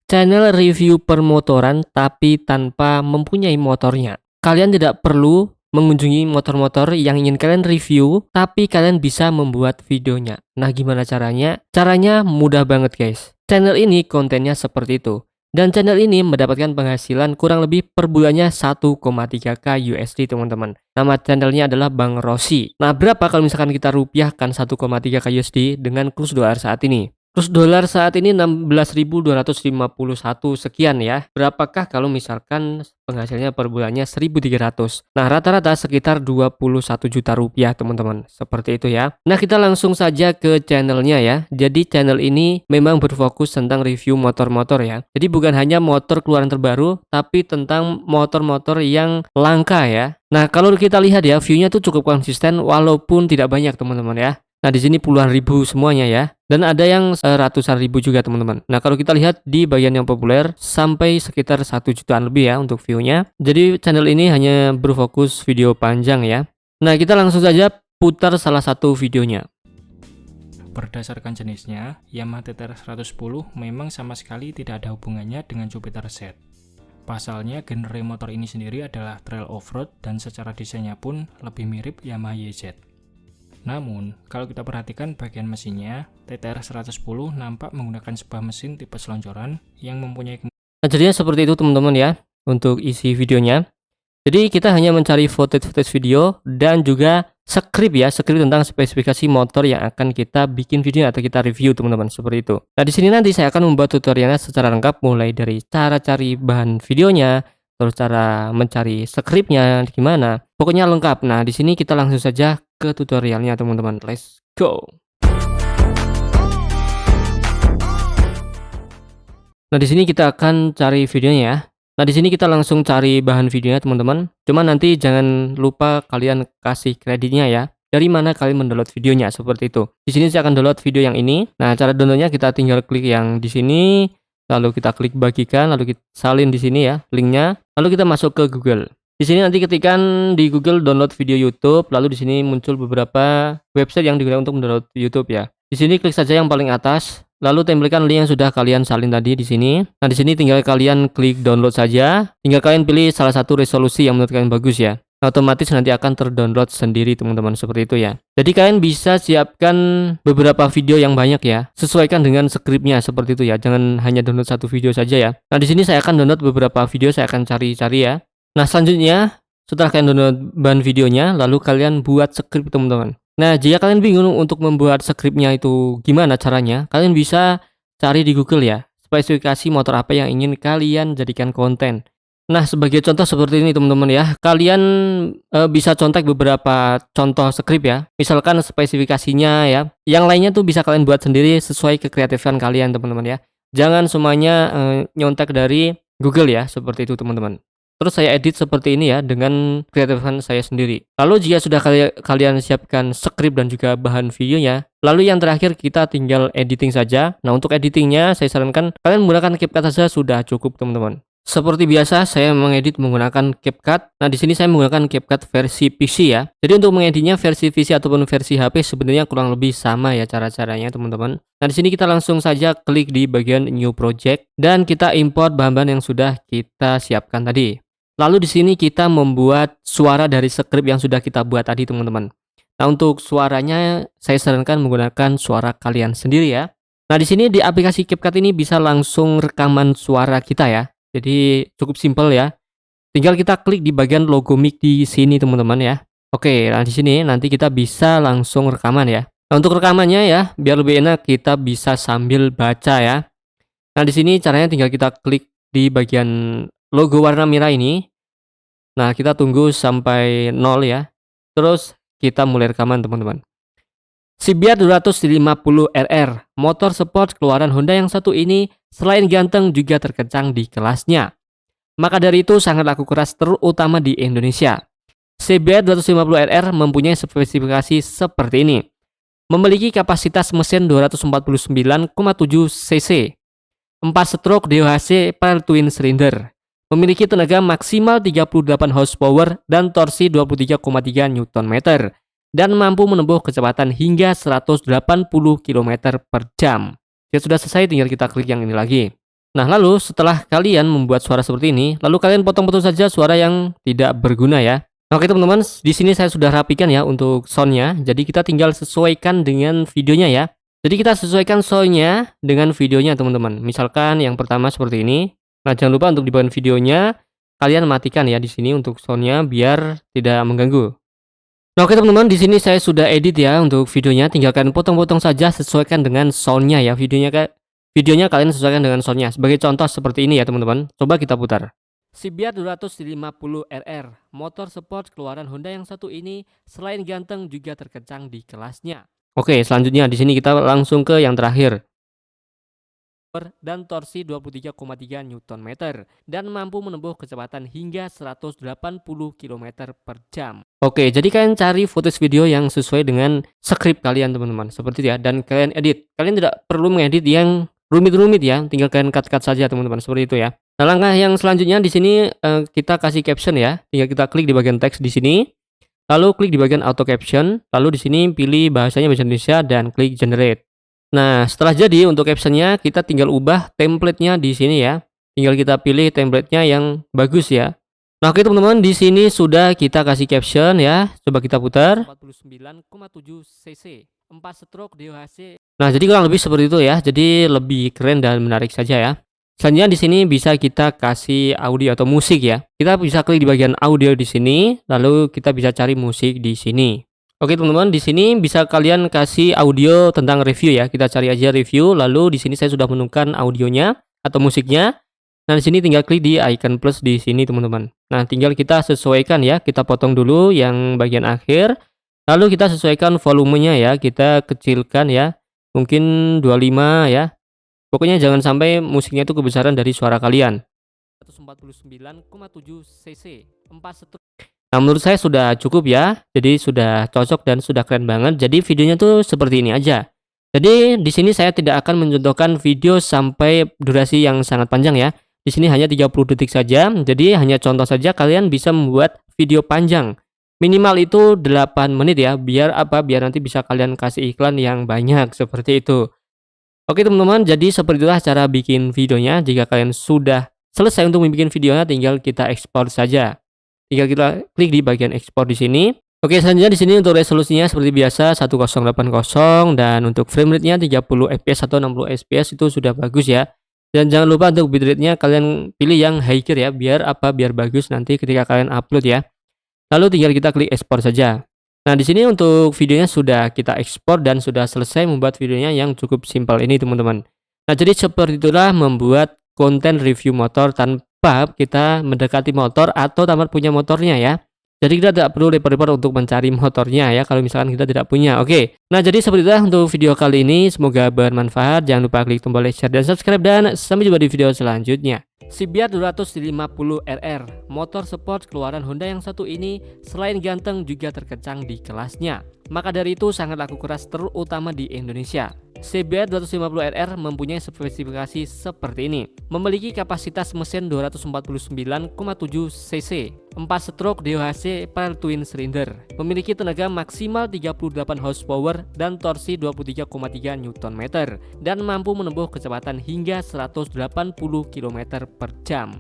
channel review permotoran tapi tanpa mempunyai motornya. Kalian tidak perlu mengunjungi motor-motor yang ingin kalian review, tapi kalian bisa membuat videonya. Nah, gimana caranya? Caranya mudah banget, guys. Channel ini kontennya seperti itu. Dan channel ini mendapatkan penghasilan kurang lebih per bulannya 1,3k USD, teman-teman. Nama channelnya adalah Bang Rossi. Nah, berapa kalau misalkan kita rupiahkan 1,3k USD dengan kurs dolar saat ini? Kurs dolar saat ini 16.251 sekian ya. Berapakah kalau misalkan penghasilnya per bulannya 1.300? Nah, rata-rata sekitar 21 juta rupiah, teman-teman. Seperti itu ya. Nah, kita langsung saja ke channelnya ya. Jadi channel ini memang berfokus tentang review motor-motor ya. Jadi bukan hanya motor keluaran terbaru, tapi tentang motor-motor yang langka ya. Nah, kalau kita lihat ya, view-nya tuh cukup konsisten walaupun tidak banyak, teman-teman ya. Nah, di sini puluhan ribu semuanya ya. Dan ada yang ratusan ribu juga, teman-teman. Nah, kalau kita lihat di bagian yang populer sampai sekitar 1 jutaan lebih ya untuk view-nya. Jadi channel ini hanya berfokus video panjang ya. Nah, kita langsung saja putar salah satu videonya. Berdasarkan jenisnya, Yamaha TTR 110 memang sama sekali tidak ada hubungannya dengan Jupiter Z. Pasalnya, genre motor ini sendiri adalah trail off-road dan secara desainnya pun lebih mirip Yamaha YZ. Namun, kalau kita perhatikan bagian mesinnya, TTR 110 nampak menggunakan sebuah mesin tipe selonjoran yang mempunyai... Nah, jadinya seperti itu, teman-teman ya, untuk isi videonya. Jadi kita hanya mencari footage video dan juga script tentang spesifikasi motor yang akan kita bikin video atau kita review, teman-teman, seperti itu. Nah, di sini nanti saya akan membuat tutorialnya secara lengkap, mulai dari cara cari bahan videonya, terus cara mencari scriptnya gimana, pokoknya lengkap. Nah, di sini kita langsung saja ke tutorialnya, teman-teman. Let's go. Nah, di sini kita akan cari videonya ya. Nah, di sini kita langsung cari bahan videonya, teman-teman. Cuma nanti jangan lupa kalian kasih kreditnya ya. Dari mana kalian mendownload videonya, seperti itu. Di sini saya akan download video yang ini. Nah, cara downloadnya kita tinggal klik yang di sini, lalu kita klik bagikan, lalu kita salin di sini ya linknya, lalu kita masuk ke Google. Di sini nanti ketikkan di Google download video YouTube, lalu di sini muncul beberapa website yang digunakan untuk mendownload YouTube ya. Di sini klik saja yang paling atas, lalu tempelkan link yang sudah kalian salin tadi di sini. Nah, di sini tinggal kalian klik download saja. Tinggal kalian pilih salah satu resolusi yang menurut kalian bagus ya. Otomatis nanti akan terdownload sendiri, teman-teman, seperti itu ya. Jadi kalian bisa siapkan beberapa video yang banyak ya, sesuaikan dengan skripnya seperti itu ya. Jangan hanya download satu video saja ya. Nah, di sini saya akan download beberapa video, saya akan cari-cari ya. Nah, selanjutnya setelah kalian download bahan videonya, lalu kalian buat skrip, teman-teman. Nah, jika kalian bingung untuk membuat skripnya itu gimana caranya, kalian bisa cari di Google ya, spesifikasi motor apa yang ingin kalian jadikan konten. Nah, sebagai contoh seperti ini, teman-teman ya, kalian bisa contek beberapa contoh skrip ya. Misalkan spesifikasinya ya, yang lainnya tuh bisa kalian buat sendiri sesuai kekreatifan kalian, teman-teman ya. Jangan semuanya nyontek dari Google ya, seperti itu, teman-teman. Terus saya edit seperti ini ya dengan kreatifan saya sendiri. Lalu jika sudah kalian siapkan skrip dan juga bahan videonya, lalu yang terakhir kita tinggal editing saja. Nah, untuk editingnya saya sarankan kalian menggunakan CapCut saja sudah cukup, teman-teman. Seperti biasa saya mengedit menggunakan CapCut. Nah, di sini saya menggunakan CapCut versi PC ya. Jadi untuk mengeditnya versi PC ataupun versi HP sebenarnya kurang lebih sama ya cara-caranya, teman-teman. Nah, di sini kita langsung saja klik di bagian New Project dan kita import bahan-bahan yang sudah kita siapkan tadi. Lalu di sini kita membuat suara dari skrip yang sudah kita buat tadi, teman-teman. Nah, untuk suaranya saya sarankan menggunakan suara kalian sendiri ya. Nah, di sini di aplikasi CapCut ini bisa langsung rekaman suara kita ya. Jadi cukup simpel ya. Tinggal kita klik di bagian logo mic di sini, teman-teman ya. Oke, nah di sini nanti kita bisa langsung rekaman ya. Nah, untuk rekamannya ya, biar lebih enak kita bisa sambil baca ya. Nah, di sini caranya tinggal kita klik di bagian logo warna merah ini. Nah, kita tunggu sampai 0 ya. Terus kita mulai rekaman, teman-teman. Cibiat 250RR, motor sport keluaran Honda yang satu ini selain ganteng juga terkencang di kelasnya. Maka dari itu sangat laku keras terutama di Indonesia. Cibiat 250RR mempunyai spesifikasi seperti ini. Memiliki kapasitas mesin 249,7 cc, 4 stroke DOHC per twin cylinder. Memiliki tenaga maksimal 38 horsepower dan torsi 23,3 Nm dan mampu menempuh kecepatan hingga 180 km per jam. Jika sudah selesai tinggal kita klik yang ini lagi. Nah, lalu setelah kalian membuat suara seperti ini, lalu kalian potong-potong saja suara yang tidak berguna ya. Nah, oke teman-teman, di sini saya sudah rapikan ya untuk soundnya. Jadi kita tinggal sesuaikan dengan videonya ya. Jadi kita sesuaikan soundnya dengan videonya teman-teman. Misalkan yang pertama seperti ini. Nah, jangan lupa untuk di bagian videonya kalian matikan ya di sini untuk soundnya biar tidak mengganggu. Nah, oke teman-teman, di sini saya sudah edit ya untuk videonya. Tinggal kalian potong-potong saja sesuaikan dengan soundnya ya. Videonya kalian sesuaikan dengan soundnya. Sebagai contoh seperti ini ya teman-teman. Coba kita putar. Cibiat 250RR, motor sport keluaran Honda yang satu ini selain ganteng juga terkencang di kelasnya. Oke, selanjutnya di sini kita langsung ke yang terakhir. Dan torsi 23,3 Nm dan mampu menempuh kecepatan hingga 180 km per jam. Oke, jadi kalian cari footage video yang sesuai dengan skrip kalian teman-teman, seperti itu ya, dan kalian edit. Kalian tidak perlu mengedit yang rumit-rumit ya, tinggal kalian cut-cut saja teman-teman, seperti itu ya. Nah, langkah yang selanjutnya di sini kita kasih caption ya, tinggal kita klik di bagian teks di sini, lalu klik di bagian auto caption, lalu di sini pilih bahasanya bahasa Indonesia dan klik generate. Nah, setelah jadi untuk captionnya kita tinggal ubah template-nya di sini ya. Tinggal kita pilih template-nya yang bagus ya. Nah, oke teman-teman, di sini sudah kita kasih caption ya. Coba kita putar. 49,7 cc, 4 stroke DOHC. Nah, jadi kurang lebih seperti itu ya. Jadi lebih keren dan menarik saja ya. Selanjutnya di sini bisa kita kasih audio atau musik ya. Kita bisa klik di bagian audio di sini, lalu kita bisa cari musik di sini. Oke teman-teman, di sini bisa kalian kasih audio tentang review ya. Kita cari aja review, lalu di sini saya sudah menemukan audionya atau musiknya. Nah, di sini tinggal klik di icon plus di sini teman-teman. Nah, tinggal kita sesuaikan ya. Kita potong dulu yang bagian akhir. Lalu kita sesuaikan volumenya ya. Kita kecilkan ya. Mungkin 25 ya. Pokoknya jangan sampai musiknya itu kebesaran dari suara kalian. 149,7 cc, 4 stroke. Nah, menurut saya sudah cukup ya. Jadi sudah cocok dan sudah keren banget. Jadi videonya tuh seperti ini aja. Jadi di sini saya tidak akan mencontohkan video sampai durasi yang sangat panjang ya. Di sini hanya 30 detik saja. Jadi hanya contoh saja, kalian bisa membuat video panjang. Minimal itu 8 menit ya. Biar apa? Biar nanti bisa kalian kasih iklan yang banyak seperti itu. Oke teman-teman, jadi seperti itulah cara bikin videonya. Jika kalian sudah selesai untuk membuat videonya, tinggal kita ekspor saja. Tinggal kita klik di bagian ekspor di sini. Oke, selanjutnya di sini untuk resolusinya seperti biasa 1080 dan untuk frame rate-nya 30 fps atau 60 fps itu sudah bagus ya. Dan jangan lupa untuk bitrate-nya kalian pilih yang higher ya, biar apa? Biar bagus nanti ketika kalian upload ya. Lalu tinggal kita klik ekspor saja. Nah, di sini untuk videonya sudah kita ekspor dan sudah selesai membuat videonya yang cukup simpel ini teman-teman. Nah, jadi seperti itulah membuat konten review motor tanpa kita mendekati motor atau tanpa punya motornya ya. Jadi kita tidak perlu repot-repot untuk mencari motornya ya kalau misalkan kita tidak punya. Oke. Nah, jadi seperti itulah untuk video kali ini. Semoga bermanfaat. Jangan lupa klik tombol like, share, dan subscribe, dan sampai jumpa di video selanjutnya. Cibiat 250RR, motor sport keluaran Honda yang satu ini selain ganteng juga terkencang di kelasnya. Maka dari itu sangat laku keras terutama di Indonesia. Cibiat 250RR mempunyai spesifikasi seperti ini. Memiliki kapasitas mesin 249,7 cc, 4 stroke DOHC parallel twin cylinder. Memiliki tenaga maksimal 38 horsepower dan torsi 23,3 Nm dan mampu menempuh kecepatan hingga 180 km per jam.